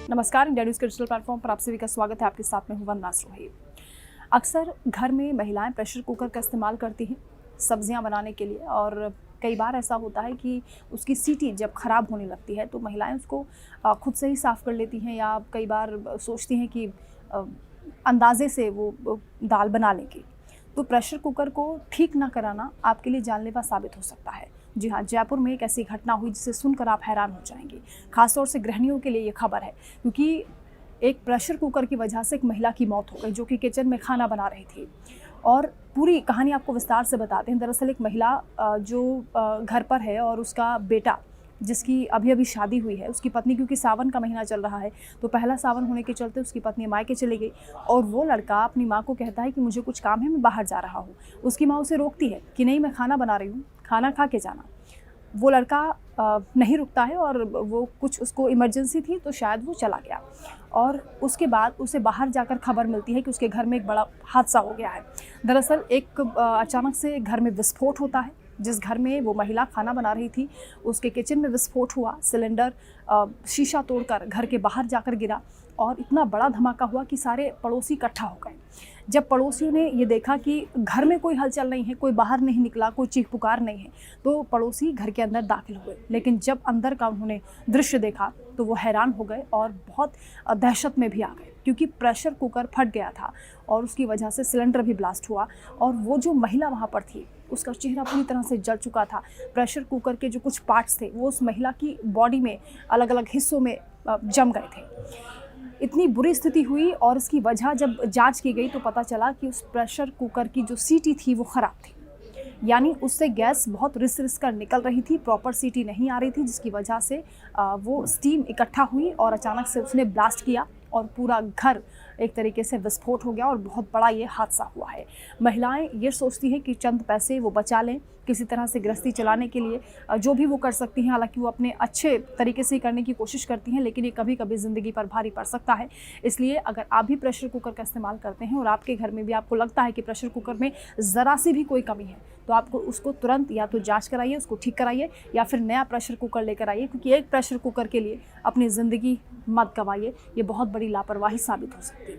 नमस्कार, India news के digital platform पर आप सभी का स्वागत है। आपके साथ में हूं वंदना सोही। अक्सर घर में महिलाएं प्रेशर कुकर का इस्तेमाल करती हैं सब्जियां बनाने के लिए, और कई बार ऐसा होता है कि उसकी सीटी जब ख़राब होने लगती है तो महिलाएं उसको खुद से ही साफ़ कर लेती हैं, या कई बार सोचती हैं कि अंदाजे से वो दाल बना लेंगी। तो प्रेशर कुकर को ठीक ना कराना आपके लिए जानलेवा साबित हो सकता है। जी हाँ, जयपुर में एक ऐसी घटना हुई जिसे सुनकर आप हैरान हो जाएंगे। खासतौर से गृहिणियों के लिए ये खबर है, क्योंकि एक प्रेशर कुकर की वजह से एक महिला की मौत हो गई जो कि किचन में खाना बना रही थी। और पूरी कहानी आपको विस्तार से बताते हैं। दरअसल एक महिला जो घर पर है और उसका बेटा जिसकी अभी अभी शादी हुई है, उसकी पत्नी, क्योंकि सावन का महीना चल रहा है तो पहला सावन होने के चलते उसकी पत्नी मायके चली गई, और वो लड़का अपनी माँ को कहता है कि मुझे कुछ काम है, मैं बाहर जा रहा हूँ। उसकी माँ उसे रोकती है कि नहीं, मैं खाना बना रही हूँ, खाना खा के जाना। वो लड़का नहीं रुकता है और वो कुछ उसको इमरजेंसी थी तो शायद वो चला गया, और उसके बाद उसे बाहर जाकर खबर मिलती है कि उसके घर में एक बड़ा हादसा हो गया है। दरअसल एक अचानक से घर में विस्फोट होता है। जिस घर में वो महिला खाना बना रही थी उसके किचन में विस्फोट हुआ। सिलेंडर शीशा तोड़कर घर के बाहर जाकर गिरा, और इतना बड़ा धमाका हुआ कि सारे पड़ोसी इकट्ठा हो गए। जब पड़ोसियों ने ये देखा कि घर में कोई हलचल नहीं है, कोई बाहर नहीं निकला, कोई चीख पुकार नहीं है, तो पड़ोसी घर के अंदर दाखिल हुए। लेकिन जब अंदर का उन्होंने दृश्य देखा तो वो हैरान हो गए और बहुत दहशत में भी आ गए, क्योंकि प्रेशर कुकर फट गया था और उसकी वजह से सिलेंडर भी ब्लास्ट हुआ। और वो जो महिला वहाँ पर थी उसका चेहरा पूरी तरह से जल चुका था। प्रेशर कुकर के जो कुछ पार्ट्स थे वो उस महिला की बॉडी में अलग अलग हिस्सों में जम गए थे। इतनी बुरी स्थिति हुई, और इसकी वजह जब जांच की गई तो पता चला कि उस प्रेशर कुकर की जो सीटी थी वो ख़राब थी। यानी उससे गैस बहुत रिस कर निकल रही थी, प्रॉपर सीटी नहीं आ रही थी, जिसकी वजह से वो स्टीम इकट्ठा हुई और अचानक से उसने ब्लास्ट किया और पूरा घर एक तरीके से विस्फोट हो गया और बहुत बड़ा ये हादसा हुआ है। महिलाएं ये सोचती हैं कि चंद पैसे वो बचा लें किसी तरह से गृहस्थी चलाने के लिए, जो भी वो कर सकती हैं। हालांकि वो अपने अच्छे तरीके से करने की कोशिश करती हैं, लेकिन ये कभी कभी ज़िंदगी पर भारी पड़ सकता है। इसलिए अगर आप भी प्रेशर कुकर का इस्तेमाल करते हैं और आपके घर में भी आपको लगता है कि प्रेशर कुकर में ज़रा सी भी कोई कमी है, तो आपको उसको तुरंत या तो जांच कराइए, उसको ठीक कराइए, या फिर नया प्रेशर कुकर लेकर आइए, क्योंकि एक प्रेशर कुकर के लिए अपनी ज़िंदगी मत गंवाइए। ये बहुत बड़ी लापरवाही साबित हो सकती है।